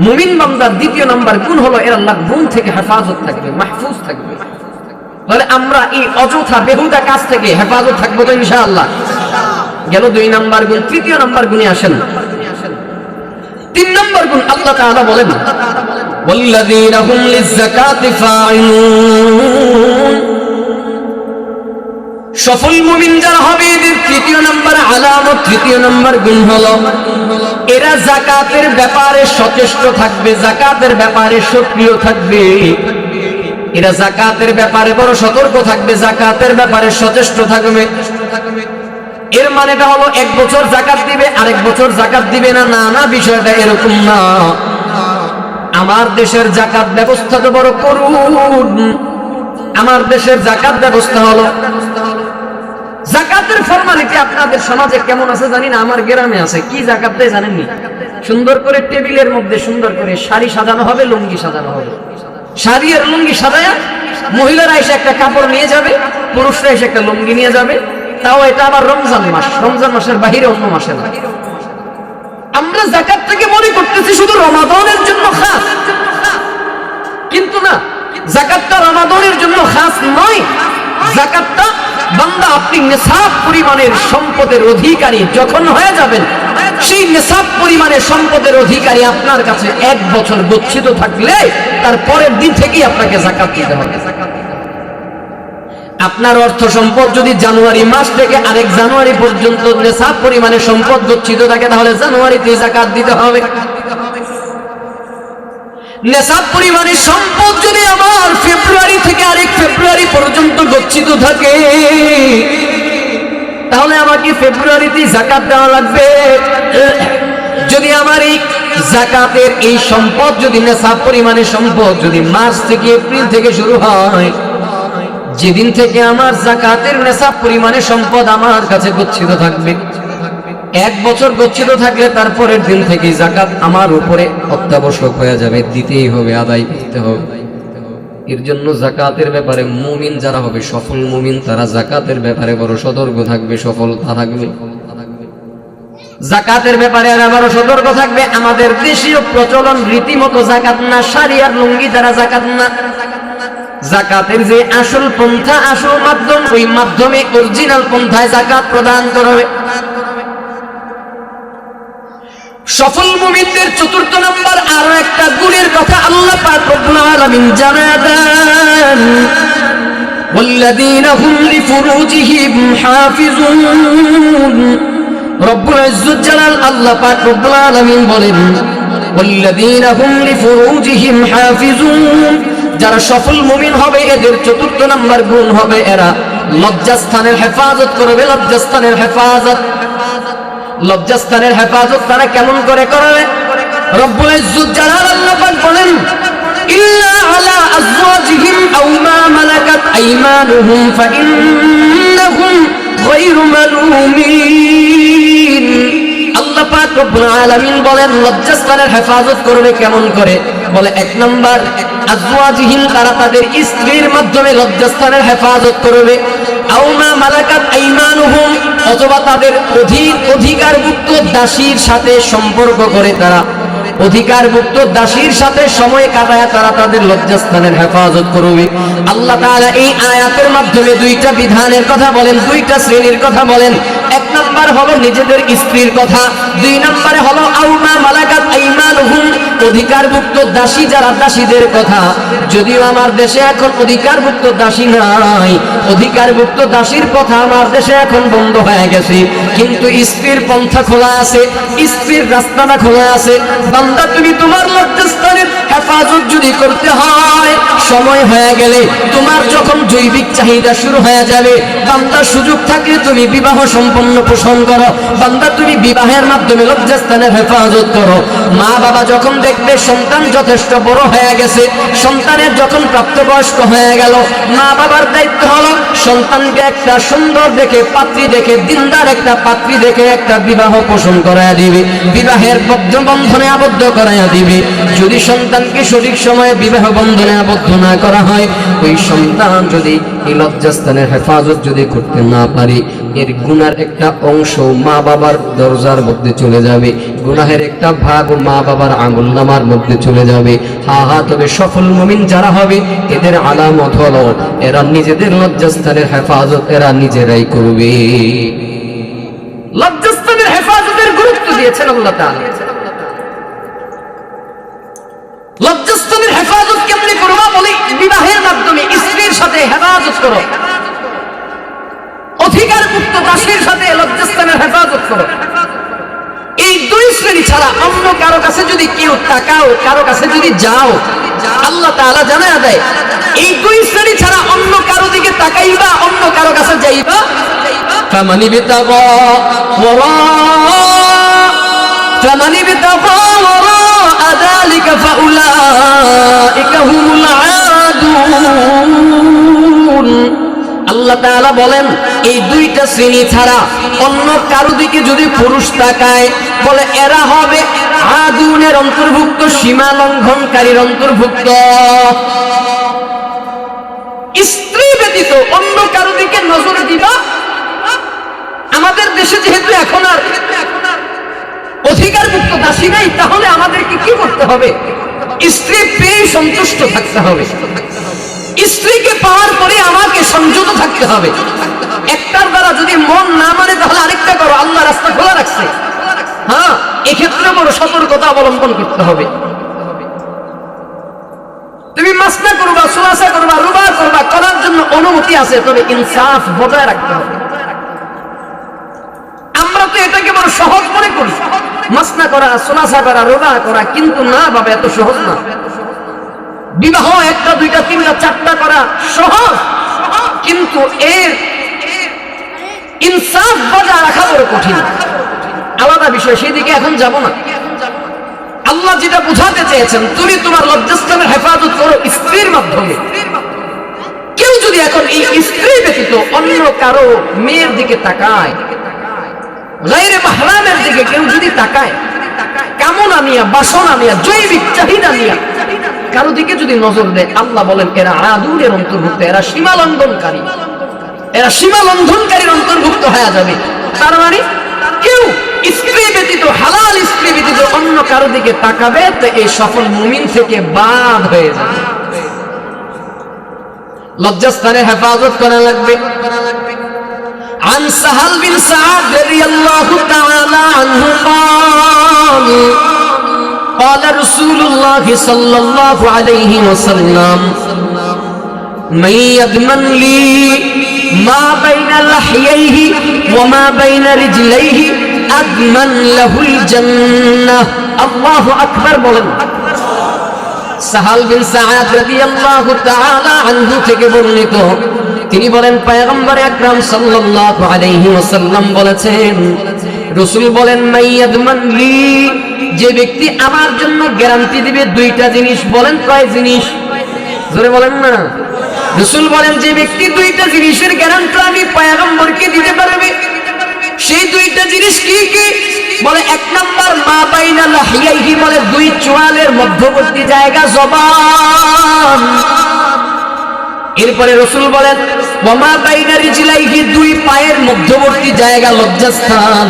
মুমিন বান্দার দ্বিতীয় নাম্বার গুণ হলো এরা লাগবুন থেকে হেফাজত থাকবে, মাহফুজ থাকবে। তাহলে আমরা এই অযথা বেহুদা কাজ থেকে হেফাজত থাকবো তো ইনশাআল্লাহ। গেল 2 নাম্বার গুণ। তৃতীয় নাম্বার গুণে আসেন। 3 নাম্বার গুণ আল্লাহ তাআলা বলেন, ওয়াল্লাযীনা হুম লিয-যাকাতি ফাঈলুন। সফল মুমিন যারা হবে এদের তৃতীয় নাম্বার আলামত, তৃতীয় নাম্বার গুণ হলো এরা যাকাতের ব্যাপারে সচেষ্ট থাকবে, যাকাতের ব্যাপারে সক্রিয় থাকবে, এরা যাকাতের ব্যাপারে বড় সতর্ক থাকবে, যাকাতের ব্যাপারে সচেষ্ট থাকবে। এর মানেটা হলো 1 বছর যাকাত দিবে, আরেক বছর যাকাত দিবে না, না না, বিষয়টা এরকম না। আমার দেশের যাকাত ব্যবস্থা তো বড় করুন। আমার দেশের যাকাত ব্যবস্থা হলো, যাকাতের ফরমালিটি আপনাদের সমাজে কেমন আছে জানি না, আমার গ্রামে আছে। কি যাকাত দেয় জানেননি? সুন্দর করে টেবিলের মধ্যে সুন্দর করে শাড়ি সাজানো হবে, লুঙ্গি সাজানো হবে। শাড়ি আর লুঙ্গি সাজায়া মহিলারা এসে একটা কাপড় নিয়ে যাবে, পুরুষরা এসে একটা লুঙ্গি নিয়ে যাবে। তাও এটা আবার রমজান মাস, রমজান মাসের বাহিরে, অন্য মাসে না। আমরা যাকাত থেকে মনে করতেছি শুধু রমাদানের জন্য খাস, কিন্তু না, যাকাতটা রমাদানের জন্য খাস নয়। যাকাতটা বান্দা আপনি নিসাব পরিমাণের সম্পদের অধিকারী যখন হয়ে যাবেন, সেই নিসাব পরিমাণের সম্পদের অধিকারী আপনার কাছে 1 বছর গচ্ছিত থাকলে তার পরের দিন থেকেই আপনাকে যাকাত দিতে হবে। আপনার অর্থ সম্পদ যদি জানুয়ারি মাস থেকে আরেক জানুয়ারি পর্যন্ত নিসাব পরিমাণে সম্পদ গচ্ছিত থাকে, তাহলে জানুয়ারিতে যাকাত দিতে হবে। নিসাব পরিমাণে সম্পদ যদি আমার ফেব্রুয়ারি থেকে আরেক ফেব্রুয়ারি পর্যন্ত গচ্ছিত থাকে, তাহলে আমাকে ফেব্রুয়ারিতে যাকাত দেওয়া লাগবে। যদি আমার এই যাকাতের এই সম্পদ যদি নিসাব পরিমাণে সম্পদ যদি মার্চ থেকে এপ্রিল থেকে শুরু হয়, যেদিন থেকে আমার যাকাতের নিসাব পরিমাণে সম্পদ আমার কাছে গচ্ছিত থাকবে, 1 বছর গচ্ছিত থাকলে তারপরের দিন থেকে যাকাত আমার উপরে অত্যাবশ্যক হয়ে যাবে, দিতেই হবে, আদায় করতে হবে। এর জন্য যাকাতের ব্যাপারে মুমিন যারা হবে, সফল মুমিন, তারা যাকাতের ব্যাপারে বড় সতর্ক থাকবে, সফলতা থাকবে। যাকাতের ব্যাপারে এরা বড় সতর্ক থাকবে। আমাদের দেশীয় প্রচলন রীতিমতো যাকাত না, শাড়ি আর লুঙ্গি দ্বারা যাকাত না। যাকাতের যে আসল পন্থা, আসল মাধ্যম, ওই মাধ্যমে অরিজিনাল পন্থায় যাকাত প্রদান করবে। সফল মুমিনদের 4র্থ নাম্বার আরো একটা গুণের কথা আল্লাহ পাক রব্বুল আলামিন জানায় দেন, ওয়াল্লাযীনা হুম লিফুরুজিহিম হাফিজুন। রব্বুল ইজ্জত জালাল আল্লাহ পাক রব্বুল আলামিন বলেন, ওয়াল্লাযীনা হুম লিফুরুজিহিম হাফিজুন। যারা সফল মুমিন হবে এদের 4র্থ নাম্বার গুণ হবে এরা লজ্জাস্থানের হেফাজত করবে। লজ্জাস্থানের হেফাজত, লজ্জাস্থানের হেফাজত তারা কেমন করে করবে? রব্বুল ইজ্জত জালাল আল্লাহ পাক বলেন, ইল্লা আলা আজওয়াজিহিম আও মা মালাকাত আইমানুহুম ফাইন্নাহুম গায়রু মালুমিন। আল্লাহ পাক রব্বুল আলামিন বলেন লজ্জাস্থানের হেফাজত করবে কেমন করে? বলে 1 নাম্বার আজওয়াজিহিম, তারা তাদের স্ত্রীর মাধ্যমে লজ্জাস্থানের হেফাজত করবে। আও মা মালাকাত আইমানুহুম, অথবা তাদের অধিকারভুক্ত দাসীর সাথে সম্পর্ক করে তারা অধিকারভুক্ত দাসীর সাথে সময় কাটায় তারা তাদের লজ্জাস্থানের হেফাজত করবে। আল্লাহ তাআলা এই আয়াতের মাধ্যমে দুইটা বিধানের কথা বলেন, দুইটা শ্রেণীর কথা বলেন। এক নাম্বার হলো নিজেদের স্ত্রীর কথা, দুই নম্বরে হলো আউমা মালাকাত আইমানুহুম, অধিকারভুক্ত দাসী যারা, দাসীদের কথা। যদিও আমার দেশে এখন অধিকারভুক্ত দাসী নাই, অধিকারভুক্ত দাসীর কথা আমার দেশে এখন বন্ধ হয়ে গেছে, কিন্তু স্ত্রীর পন্থা খোলা আছে, স্ত্রীর রাস্তাটা খোলা আছে। বান্দা তুমি তোমার লজ্জাস্থানের হেফাজত যদি করতে হয়, সময় হয়ে গেলে তোমার যখন জৈবিক চাহিদা শুরু হয়ে যাবে, বান্দা সুযোগ থাকলে তুমি বিবাহ সম্পন্ন পোষণ করো, বান্দা তুমি বিবাহের মাধ্যমে লজ্জাস্থানের হেফাজত করো। মা বাবা যখন দেখবে সন্তান যথেষ্ট বড় হয়ে গেছে, সন্তানের যখন প্রাপ্তবয়স্ক হয়ে গেল, মা বাবার দায়িত্ব হলো সন্তানকে একটা সুন্দর দেখে পাত্রী দেখে, দিনদার একটা পাত্রী দেখে একটা বিবাহ পোষণ করায়া দিবে, বিবাহের বন্ধনে আবদ্ধ করায়া দিবে। যদি সন্তানকে সঠিক সময়ে বিবাহ বন্ধনে আবদ্ধ না করা হয়, ওই সন্তান যদি এই লজ্জাস্থানের হেফাজত যদি করতে না পারে, এর গুনার একটা অংশ মা বাবার দরজার মধ্যে চলে যাবে, গুনাহের একটা ভাগ মা বাবার আমলনামার মধ্যে চলে যাবে। তবে সফল মুমিন যারা হবে, এদের আলামত হলো এরা নিজেদের লজ্জাস্থানের হেফাজত এরা নিজেরাই করবে। লজ্জাস্থানের হেফাজতের গুরুত্ব দিয়েছেন আল্লাহ তাআলা। লজ্জাস্থানের হেফাজত কেমনে করবা বলি, বিবাহের মাধ্যমে স্ত্রীর সাথে হেফাজত করো, অধিকারভুক্ত দাসীর সাথে লজ্জাস্থানের হেফাজত করো। এই দুই শ্রেণী ছাড়া অন্য কারো কাছে যদি কেউ তাকাও, কারো কাছে যদি যাও, আল্লাহ তাআলা জানায়া দেয় এই দুই শ্রেণী ছাড়া অন্য কারো দিকে তাকাইবা, অন্য কারো কাছে যাইবা, ফামান ইবতাগা ওয়ারা যালিকা ফাউলাইকা হুমুল আদুন। আল্লাহ তাআলা বলেন এই দুইটা শ্রেণী ছাড়া অন্য কারো দিকে যদি পুরুষ তাকায়, বলে এরা হবে আদুনের অন্তর্ভুক্ত, সীমা লঙ্ঘনকারীর অন্তর্ভুক্ত। স্ত্রী ব্যতীত অন্য কারো দিকে নজর দিবা। আমাদের দেশে যেহেতু এখন আর অধিকারভুক্ত দাসী নেই, তাহলে আমাদেরকে কি করতে হবে? স্ত্রী পেয়ে সন্তুষ্ট থাকতে হবে, স্ত্রীকে পাওয়ার পরে আমাকে সংযত থাকতে হবে। একটার দ্বারা যদি মন না মানে, তাহলে আরেকটা করো, আল্লাহ রাস্তা খোলা রাখছে। হ্যাঁ, এক্ষেত্রে বড় সতর্কতা অবলম্বন করতে হবে। তুমি মাসনা করবা, সুলাসা করবা, রুবা করবা, করার জন্য অনুমতি আছে, তবে ইনসাফ বজায় রাখতে হবে। আমরা তো এটাকে বড় সহজ মনে করি, মাসনা করা, সুলাসা করা, রুবা করা, কিন্তু না বাবা, এত সহজ না। বিবাহ একটা, দুইটা, তিনটা, চারটা করা সহজ, কিন্তু এর ইনসাফ বজায় রাখা বড় কঠিন। আলাদা বিষয়, সেদিকে এখন যাব না। আল্লাহ যেটা বুঝাতে চেয়েছেন, তুমি তোমার লজ্জাস্থানের হেফাজত করো স্ত্রীর মাধ্যমে। কেউ যদি এখন এই স্ত্রী ব্যতীত অন্য কারো মেয়ের দিকে তাকায়, গায়রে মাহরামের দিকে কেউ যদি তাকায়, কামনা নিয়া, বাসনা নিয়া, জৈবিক চাহিদা নিয়া কারো দিকে যদি নজর দেয়, আল্লাহ বলেন এরা আদুনের অন্তর্ভুক্ত, এরা সীমা লঙ্ঘনকারী, এরা সীমা লঙ্ঘনকারীর অন্তর্ভুক্ত হয়ে যাবে। তার মানে কেউ স্ত্রী ব্যতীত, হালাল স্ত্রী ব্যতীত অন্য কারো দিকে তাকাবে, তো এই সফল মুমিন থেকে বাদ হয়ে যাবে। লজ্জাস্থানের হেফাজত করা লাগবে। عن سهل بن سعد رضي الله تعالى عنه قال رسول الله صلى الله عليه وسلم من يضمن لي ما بين لحييه وما بين رجليه أضمن له الجنة الله أكبر বলেন। সাহাল বিন সাআদ রাদিয়াল্লাহু তাআলা আনহু থেকে বর্ণিত, তিনি বলেন পয়গম্বর আকরাম সাল্লাল্লাহু আলাইহি ওয়াসাল্লাম বলেছেন, রাসূল বলেন মাইয়াদমান লি, যে ব্যক্তি আমার জন্য গ্যারান্টি দিবে দুইটা জিনিস। বলেন কয় জিনিস? জোরে বলেন না। রাসূল বলেন যে ব্যক্তি দুইটা জিনিসের গ্যারান্টি আমি পয়গম্বরকে দিতে পারবে, সেই দুইটা জিনিস কি কি? বলে এক নাম্বার মা বাইনা লাহিয়াইহি, বলে দুই চোয়ালের মধ্যবর্তী জায়গা জবান। এরপরে রাসূল বলেন ওয়া মা বাইনা রিজলাইহি, দুই পায়ের মধ্যবর্তী জায়গা লজ্জাস্থান।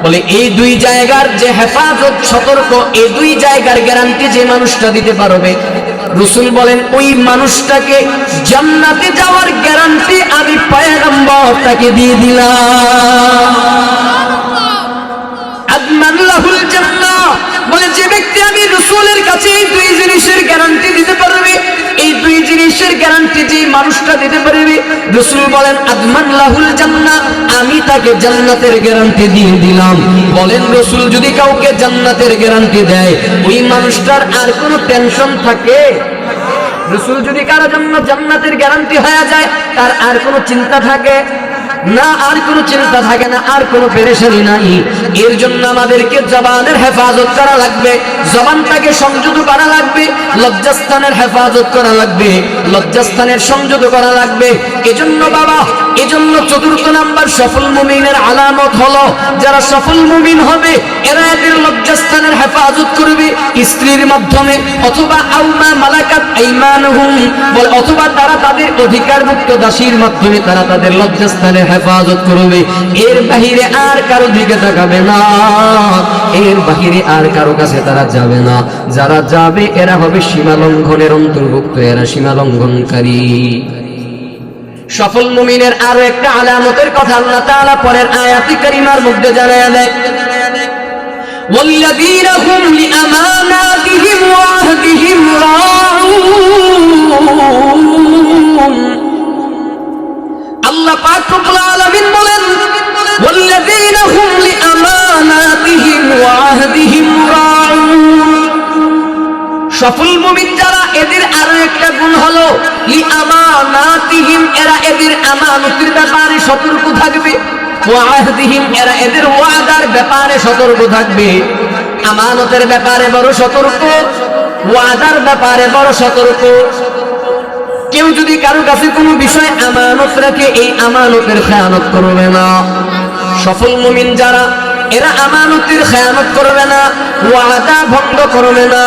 বলে এই দুই জায়গার যে হেফাজত সতর্ক, এই দুই জায়গার গ্যারান্টি যে মানুষটা দিতে পারবে, রাসূল বলেন ওই মানুষটাকে জান্নাতে যাওয়ার গ্যারান্টি আমি পয়গম্বর তাকে দিয়ে দিলাম। আদমান লাহুল জান্নাহ, বলে যে ব্যক্তি আমি রাসূলের কাছে এই দুই জিনিসের গ্যারান্টি দিতে পারবে, এই দুই জিনিসের গ্যারান্টি যে মানুষটা দিতে পারবে, রাসূল বলেন আদমান লাহুল জান্নাহ, আমি তাকে জান্নাতের গ্যারান্টি দিয়ে দিলাম। বলেন রাসূল যদি কাউকে জান্নাতের গ্যারান্টি দেয়, ওই মানুষটার আর কোনো টেনশন থাকে? রাসূল যদি কারো জন্য জান্নাতের গ্যারান্টি হয়ে যায়, তার আর কোনো চিন্তা থাকে না? আর কোনো চিন্তা থাকে না, আর কোনো পেরেশানি নাই। এর জন্য আমাদেরকে জবানের হেফাজত করা লাগবে, জবানটাকে সংযত করা লাগবে, লজ্জাস্থানের হেফাজত করা লাগবে, লজ্জাস্থানের সংযত করা লাগবে। এজন্য বাবা, এজন্য চতুর্থ নাম্বার সফল মুমিনের আলামত হলো, যারা সফল মুমিন হবে এরা এদের লজ্জাস্থানের হেফাজত করবে স্ত্রীর মাধ্যমে, অথবা আউমা মালাকাত আইমানুহুম, বল অথবা তারা তাদের অধিকারভুক্ত দাসীর মাধ্যমে তারা তাদের লজ্জাস্থানের হেফাজত করবে। এর বাহিরে আর কারো দিকে তাকাবে না, এর বাহিরে আর কারো কাছে তারা যাবে না। যারা যাবে এরা হবে সীমা লঙ্ঘনের অন্তর্ভুক্ত, এরা সীমা লঙ্ঘনকারী। সফল মুমিনের আরো একটা আলামতের কথা আল্লাহ তাআলা পরের আয়াতে কারিমার মধ্যে জানায়া দেয়, والذين هم لأماناتهم وعهدهم راعون। আল্লাহ পাক রব্বুল আলামিন বলেন والذين هم لأماناتهم وعهدهم راعون। সফল মুমিন যারা, এদের আরো একটা গুণ হলো লিআমানাতিহিম, এরা এদের আমানতের ব্যাপারে সতর্ক থাকবে, ওয়াহদিহিম, এরা এদের ওয়াদার ব্যাপারে সতর্ক থাকবে। আমানতের ব্যাপারে বড় সতর্ক, ওয়াদার ব্যাপারে বড় সতর্ক। কেউ যদি কারো কাছে কোনো বিষয় আমানত রাখে, এই আমানতের খেয়ানত করবে না। সফল মুমিন যারা, এরা আমানতের খেয়ানত করবে না, ওয়াদা ভঙ্গ করবে না।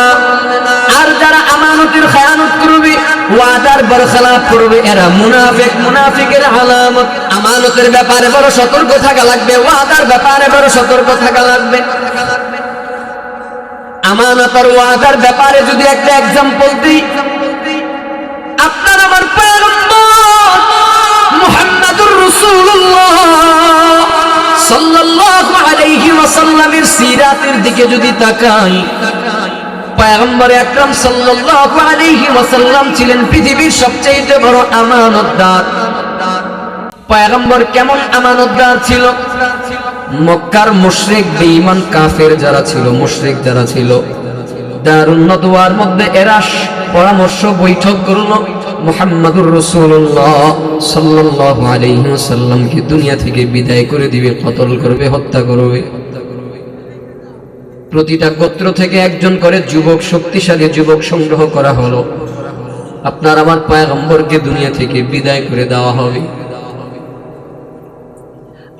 আর যারা আমানতের খেয়ানত করবে, ওয়াদার বরখলাফ করবে, এরা মুনাফিক, মুনাফিকের আলামত। আমানতের ব্যাপারে বড় সতর্ক থাকা লাগবে, ওয়াদার ব্যাপারে বড় সতর্ক থাকা লাগবে। আমানত আর ওয়াদার ব্যাপারে যদি একটা एग्जांपल দিই, আপনার আমার পয়গম্বর মুহাম্মদুর রাসূলুল্লাহ সাল্লাল্লাহু আলাইহি ওয়াসাল্লামের সিরাতের দিকে যদি তাকাই, পয়গম্বর আকরাম সাল্লাল্লাহু আলাইহি ওয়াসাল্লাম ছিলেন পৃথিবীর সবচেয়ে বড় আমানতদার। পয়গম্বর কেমন আমানতদার ছিল? মক্কার মুশরিক বেঈমান কাফের যারা ছিল, মুশরিক যারা ছিল, দারুন নদওয়ার মধ্যে এরা পরামর্শ বৈঠক করলো মুহাম্মদুর রাসূলুল্লাহ সাল্লাল্লাহু আলাইহি ওয়াসাল্লামকে দুনিয়া থেকে বিদায় করে দিবে, কতল করবে, হত্যা করবে। প্রতিটা গোত্র থেকে একজন করে যুবক, শক্তিশালী যুবক সংগ্রহ করা হলো। আপনার আমার পয়গম্বরকে দুনিয়া থেকে বিদায় করে দেওয়া হবে।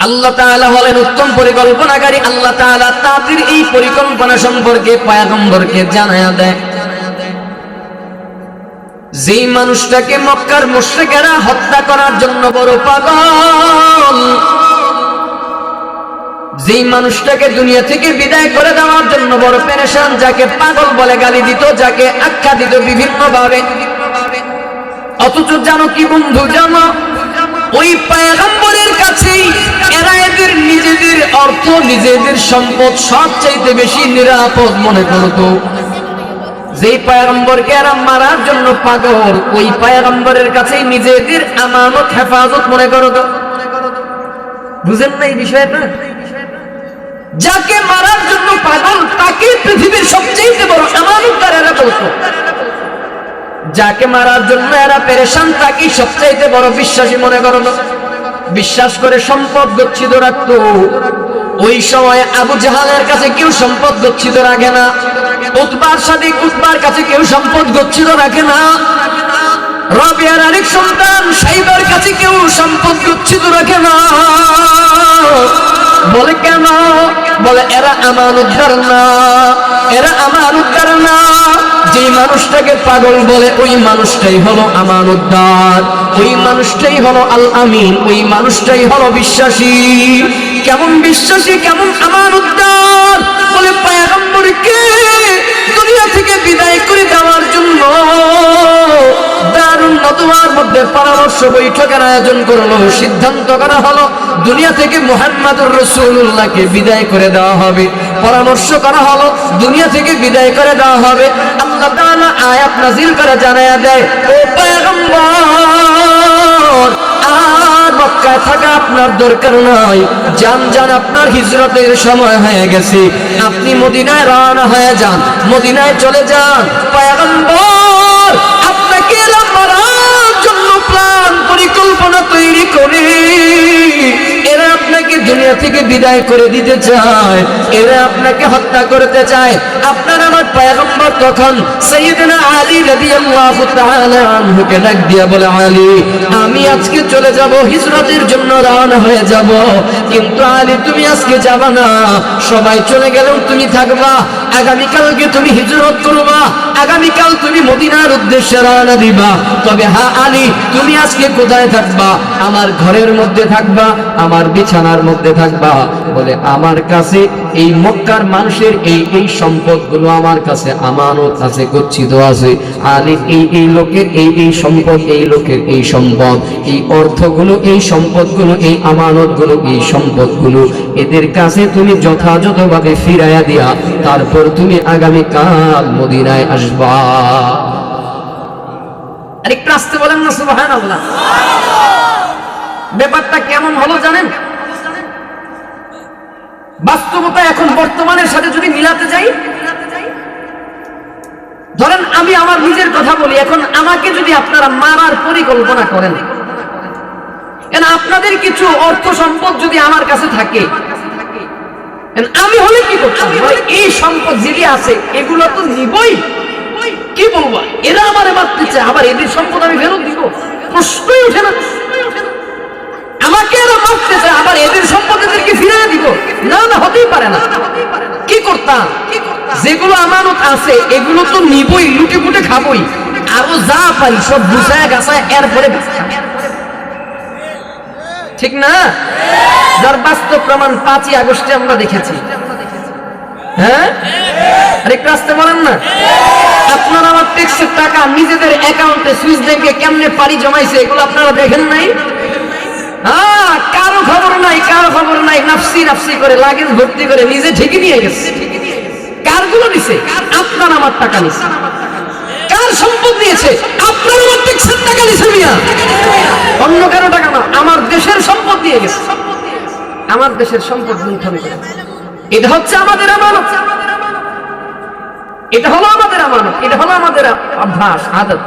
আল্লাহ তাআলা হলেন উত্তম পরিকল্পনাকারী। আল্লাহ তাআলা তাদের এই পরিকল্পনা সম্পর্কে পয়গম্বরকে জানায়া দেয়। যেই মানুষটাকে মক্কার মুশরিকেরা হত্যা করার জন্য বড় পাগল, যেই মানুষটাকে দুনিয়া থেকে বিদায় করে দেওয়ার জন্য বড় পেরেশান, যাকে পাগল বলে গালি দিত, যাকে আখ্যা দিত বিভিন্ন ভাবে, অথচ জানো কি বন্ধু, জানো ওই পয়গম্বরের কাছেই এরা এদের নিজেদের অর্থ, নিজেদের সম্পদ সবচাইতে বেশি নিরাপদ মনে করত। যেই পয়গম্বরকে এরা মারার জন্য পাগল, ওই পয়গম্বরের কাছেই নিজেদের আমানত হেফাজত মনে করত। বুঝেন না এই বিষয়টা? যাকে মারার জন্য পাগল তাকে পৃথিবীর সবচেয়ে বড় আমানতদার এরা বলতো। যাকে মারার জন্য এরা পেরেশান তাকে সবচেয়ে বড় বিশ্বাসী মনে করত। বিশ্বাস করে সম্পদ গচ্ছিত রাখত। ওই সময় আবু জাহালের কাছে কেউ সম্পদ গচ্ছিত রাখে না, উতবার সাথে উতবার কাছে কেউ সম্পদ গচ্ছিত রাখে না, রাবিয়ার আরেক সন্তান সাইবার কাছে কেউ সম্পদ গচ্ছিত রাখে না। বলে কেন? বলে এরা আমানতদার না, এরা আমানতদার না। যে মানুষটাকে পাগল বলে ওই মানুষটাই হলো আমানতদার, ওই মানুষটাই হলো আল আমিন, ওই মানুষটাই হলো বিশ্বাসী। কেমন বিশ্বাসী, কেমন আমানতদার। বলে পয়গম্বরকে দুনিয়া থেকে বিদায় করে দেওয়ার জন্য দারুন নদওয়ার মধ্যে পরামর্শ বৈঠকের আয়োজন করলো। সিদ্ধান্ত করা হলো দুনিয়া থেকে মুহাম্মদুর রাসূলুল্লাহকে বিদায় করে দেওয়া হবে। পরামর্শ করা হলো দুনিয়া থেকে বিদায় করে দেওয়া হবে। আল্লাহ তাআলা আয়াত নাযিল করে জানায়া দেয়, ও পয়গম্বর, আর মক্কায় থাকা আপনার দরকার নাই। যান যান, আপনার হিজরতের সময় হয়ে গেছে। আপনি মদিনায় রওনা হয়ে যান, মদিনায় চলে যান। পয়গম্বর আপনাকে মারার জন্য প্ল্যান পরিকল্পনা তৈরি করে এরা আপনাকে দুনিয়া থেকে বিদায় করে দিতে চায়, এরা আপনাকে হত্যা করতে চায়। আপনার আমার পয়গম্বর তখন সাইয়েদনা আলী রাদিয়াল্লাহু তাআলা আনহুকে ডাক দিয়া বলে, আলী, আমি আজকে চলে যাব, হিজরতের জন্য রওনা হয়ে যাব, কিন্তু আলী তুমি আজকে যাবা না, সবাই চলে গেলেও তুমি থাকবা। আগামীকালকে তুমি হিজরত করবা, আগামীকাল তুমি মদিনার উদ্দেশ্যে রওনা দিবা। তবে হ্যাঁ আলী, তুমি আজকে কোথায় থাকবা? আমার ঘরের মধ্যে থাকবা, আমার বিছানার মধ্যে থাকবা। বলে, আমার কাছে এই মক্কার মানুষের এই সম্পদগুলো আমার কাছে আমানত আছে, গচ্ছিত আছে। আলী, এই লোকের এই সম্পদ, এই লোকের এই সম্পদ, এই অর্থগুলো, এই সম্পদগুলো, এই আমানতগুলো, এই সম্পদগুলো এদের কাছে তুমি যথাযথভাবে ফিরাইয়া দিয়া তারপর তুমি আগামীকাল মদিনায় আসবা। আর একটু আসতে বলেন না সুবহানাল্লাহ। ব্যাপারটা কেমন হলো জানেন? বাস্তবতা এখন বর্তমানের সাথে যদি মিলাতে যাই, ধরেন আমি আমার নিজের কথা বলি, এখন আমাকে যদি আপনারা মারার পরিকল্পনা করেন, আপনাদের কিছু অর্থ সম্পদ যদি আমার কাছে থাকে, আমি হলে কি করতাম? এই সম্পদ যদি আছে এগুলো তো নিবই, কি বলবো, এরা আমারে মারতে চায়, আবার এদের সম্পদ আমি ফেরত দিব? প্রশ্নই উঠে না। আমাকে এরা মারতে চায়, আবার এদের সম্পদ এদেরকে ফিরিয়ে দিব? না না, হতেই পারে না। কি করতাম? যেগুলো আমানত আছে এগুলো তো নিবই, লুটে পুটে খাবই, আরো যা পারি সব গুছায় গাছায় এরপরে, ঠিক না? যার বাস্তব প্রমাণ 5ই আগস্টে আমরা দেখেছি। হ্যাঁ, আরেকটু আসতে বলেন না। আপনারা আমার ট্যাক্সের টাকা নিজেদের অ্যাকাউন্টে সুইস ব্যাংকে কেমনে পারি জমাইছে এগুলো আপনারা দেখেন নাই? হ্যাঁ, কারো খবর নাই, কারো খবর নাই, নাফসি নাফসি করে লাগেজ ভর্তি করে নিজে ঠিকই নিয়ে গেছে। কারগুলো নিছে? আপনার আমার টাকা নিছে। কার সম্পদ নিয়েছে? আপনার আমার ট্যাক্সের টাকা নিছে মিয়া, অন্য কারো টাকা না। আমার দেশের সম্পদ নিয়ে গেছে, আমার দেশের সম্পদ লুণ্ঠন করে। এটা হচ্ছে আমাদের আমানত, এটা হলো আমাদের আমানত, এটা হলো আমাদের অভ্যাস, আদত।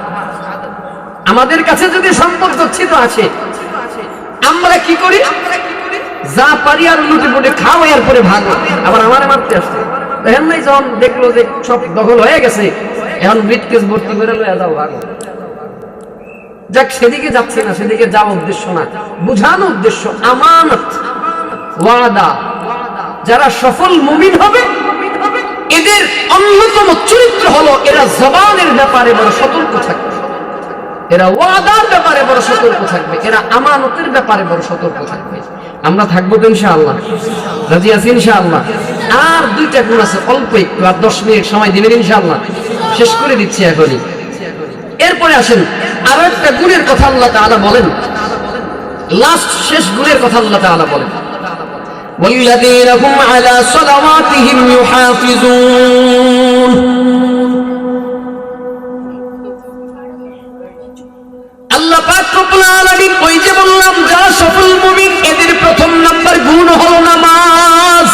আমাদের কাছে যদি সম্পদ গচ্ছিত আছে, আমরা কি করি? যা পারি আর লুটে পুটে খাও, এরপরে ভাগো। আবার আমার মারতে আসছে, দেখেন নাই? যখন দেখলো যে সব দখল হয়ে গেছে, এখন ব্রিফকেস ভর্তি করে লয়ে যাও, ভাগো। যাক, সেদিকে যাচ্ছে না, সেদিকে যাওয়া উদ্দেশ্য না, বুঝানো উদ্দেশ্য। আমানত, ওয়াদা। যারা সফল মুমিন হবে এদের অন্যতম চরিত্র হলো এরা জবানের ব্যাপারে বড় সতর্ক থাকবে, এরা ওয়াদার ব্যাপারে বড় সতর্ক থাকবে, এরা আমানতের ব্যাপারে বড় সতর্ক থাকবে। আমরা থাকবো তো ইনশাআল্লাহ, রাজি আছি ইনশাআল্লাহ। আর 2টা গুণ আছে, অল্প একটু, আর 10 মিনিট সময় দিবেন ইনশাআল্লাহ, শেষ করে দিচ্ছি এখনই। এরপরে আসেন আরো একটা গুণের কথা আল্লাহ তাআলা বলেন, লাস্ট শেষ গুণের কথা আল্লাহ তাআলা বলেন, ওয়াল্লাযীনা হুম আলা সালাওয়াতিহিম ইউহাফিজুন। আল্লাহ পাক রব্বুল আলামিন, ওই যে বললাম যারা সফল মুমিন এদের প্রথম নাম্বার গুণ হলো নামাজ।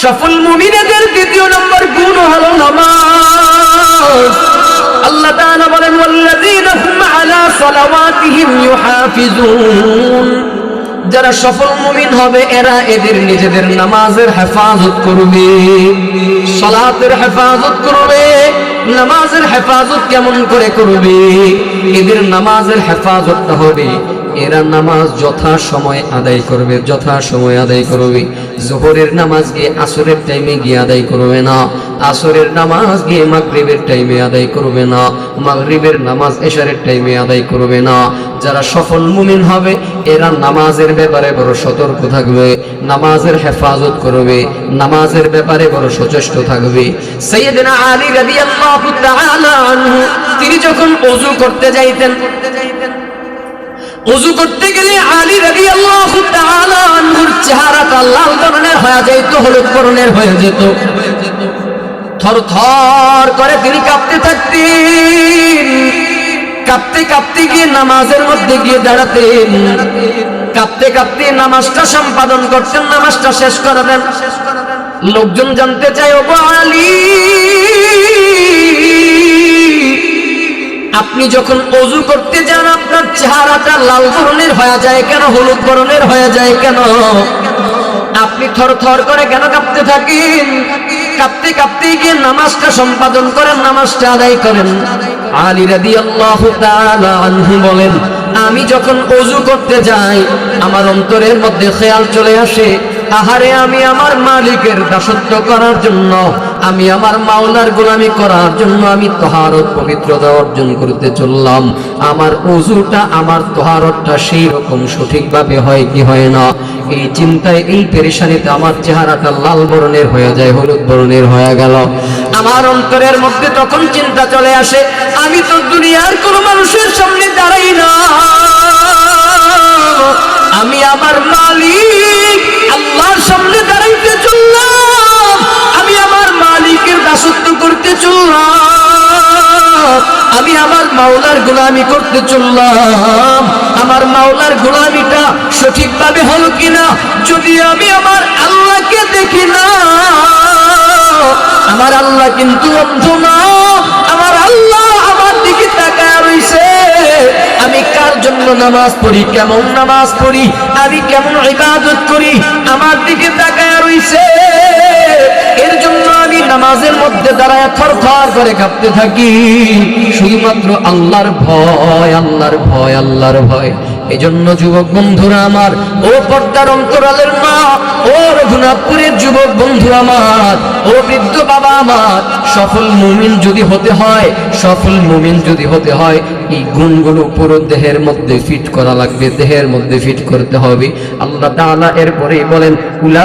সফল মুমিনদের দ্বিতীয় নাম্বার গুণ হলো নামাজ। আল্লাহ তাআলা বলেন, ওয়াল্লাযীনা হুম আলা সালাওয়াতিহিম ইউহাফিজুন। যারা সফল মুমিন হবে এরা এদের নিজেদের নামাজের হেফাজত করবে, সালাতের হেফাজত করবে। নামাজের হেফাজত কেমন করে করবে? এদের নামাজের হেফাজতটা হবে এরা নামাজ যথা সময় আদায় করবে, যথা সময় আদায় করবে। যোহরের নামাজ গিয়ে আসরের টাইমে গিয়ে আদায় করবে না, আসরের নামাজ গিয়ে মাগরিবের টাইমে আদায় করবে না, মাগরিবের নামাজ এশারের টাইমে আদায় করবে না। যারা সফল মুমিন হবে এরা নামাজের ব্যাপারে বড় সতর্ক থাকবে, নামাজের হেফাজত করবে, নামাজের ব্যাপারে বড় সচেষ্ট থাকবে। সাইয়েদনা আলী রাদিয়াল্লাহু তাআলা আনহু তিনি যখন ওযু করতে যাইতেন, ওযু করতে গেলে আলী রাদিয়াল্লাহু তাআলা আনহুর চেহারাটা লাল বর্ণের হয়ে যেত, হলুদ বর্ণের হয়ে যেত। থরথর করে তিনি কাঁপতে থাকতেন। কাঁপতে কাঁপতে গিয়ে নামাজের মধ্যে গিয়ে দাঁড়াতেন, কাঁপতে কাঁপতে নামাজটা সম্পাদন করতেন, নামাজটা শেষ করে দেন। লোকজন জানতে চায়, ও আলী, আপনি যখন ওযু করতে যান আপনার চেহারাটা লাল বর্ণের হয়ে যায় কেন, হলুদ বর্ণের হয়ে যায় কেন? আপনি থরথর করে কেন কাঁপতে থাকেন? কাঁপতে কাঁপতে গিয়ে নামাজটা সম্পাদন করেন, নামাজটা আদায় করেন। আলী রাদিয়াল্লাহু তাআলা আনহু বলেন, আমি যখন ওযু করতে যাই আমার অন্তরের মধ্যে খেয়াল চলে আসে, আহারে আমি আমার মালিকের দাসত্ব করার জন্য, আমি আমার মাওলার গোলামি করার জন্য আমি তহারত পবিত্রতা অর্জন করতে চললাম। আমার ওযুটা, আমার তহারতটা সেই রকম সঠিকভাবে হয় কি হয় না, এই চিন্তায়, এই পেরেশানিতে আমার চেহারাটা লাল বর্ণের হয়ে যায়, হলুদ বর্ণের হয়ে গেল। আমার অন্তরের মধ্যে তখন চিন্তা চলে আসে, আমি তো দুনিয়ার কোনো মানুষের সামনে দাঁড়াই না, আমি আমার মালিক আল্লাহর সামনে দাঁড়াইতে চললাম, আমি আমার মালিকের দাসত্ব করতে চললাম, আমি আমার মাওলার গোলামি করতে চললাম। আমার মাওলার গোলামিটা সঠিকভাবে হলো কিনা, যদি আমি আমার আল্লাহকে দেখি না, আমার আল্লাহ কিন্তু অন্ধ না, আমার আল্লাহ আমার দিকে তাকায় রইছে। আমি কার জন্য নামাজ পড়ি, কেমন নামাজ পড়ি, আমি কেমন ইবাদত করি, আমার দিকে তাকায় রইছে। এর জন্য আমি নামাজের মধ্যে দাঁড়ায় থরথর করে কাঁপতে থাকি, শুধুমাত্র আল্লাহর ভয়, আল্লাহর ভয়, আল্লাহর ভয়। এই জন্য যুবক বন্ধুরা আমার, ও পর্দার অন্তরালের মা, ও রঘুনাথপুরের যুবক বন্ধু আমার, ও বৃদ্ধ বাবা আমার, সফল মুমিন যদি হতে হয়, সফল মুমিন যদি হতে হয়, এই গুণগুলো পুরো দেহের মধ্যে ফিট করা লাগবে, দেহের মধ্যে ফিট করতে হবে। আল্লাহ তাআলা এরপরেই বলেন, উলাইকা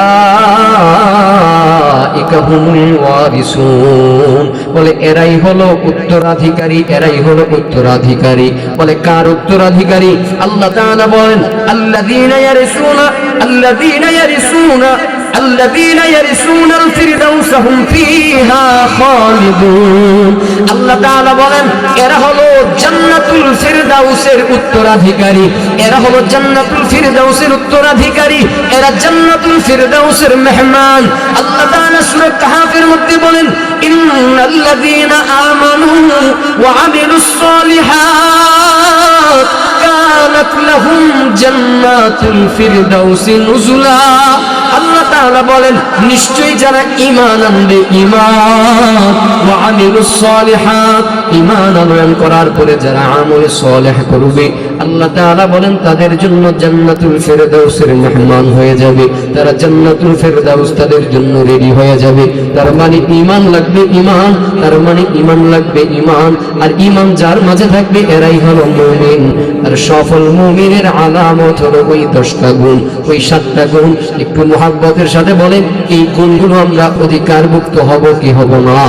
হুমুল ওয়ারিসুন, বলে এরাই হলো উত্তরাধিকারী, এরাই হলো উত্তরাধিকারী। বলে কার উত্তরাধিকারী? আল্লাহ তাআলা বলেন, আল্লাযীনা ইয়ারিসুনা, আল্লাযীনা ইয়ারিসুনা, আল্লাযীনা ইয়ারিসুনাল ফিরদাউস হুম ফিহা খালিদুন। আল্লাহ তাআলা বলেন, এরা হলো জান্নাতুল ফিরদাউসের উত্তরাধিকারী, এরা হলো জান্নাতুল ফিরদাউসের উত্তরাধিকারী, এরা জান্নাতুল ফিরদাউসের মেহমান। আল্লাহ তাআলা সূরা কাহফের মধ্যে বলেন, ইন্নাল্লাযীনা আমানু ওয়া আমিলুস সালিহাত কানাত লাহুম জান্নাতুল ফিরদাউসি নুজুলা। আল্লাহ তাআলা বলেন, নিশ্চয়ই যারা ঈমান আনবে, ঈমান ওয়া আমিলুস সালিহাত, ঈমান আনয়ন করার পরে যারা আমল সালেহ করবে, আল্লাহ তাআলা বলেন তাদের জন্য জান্নাতুল ফিরদাউসের মেহমান হয়ে যাবে, তারা জান্নাতুল ফিরদাউস তাদের জন্য রেডি হয়ে যাবে। তার মানে ঈমান লাগবে, ঈমান, তার মানে ঈমান লাগবে, ঈমান। আর ঈমান যার মাঝে থাকবে এরাই হলো মুমিন। আর সফল মুমিনের আলামত হলো ওই 10টা গুণ, ওই 7টা গুণ। একটু মুহাব্বতের সাথে বলেন, এই গুণগুলো আমরা অধিকারভুক্ত হব কি হব না?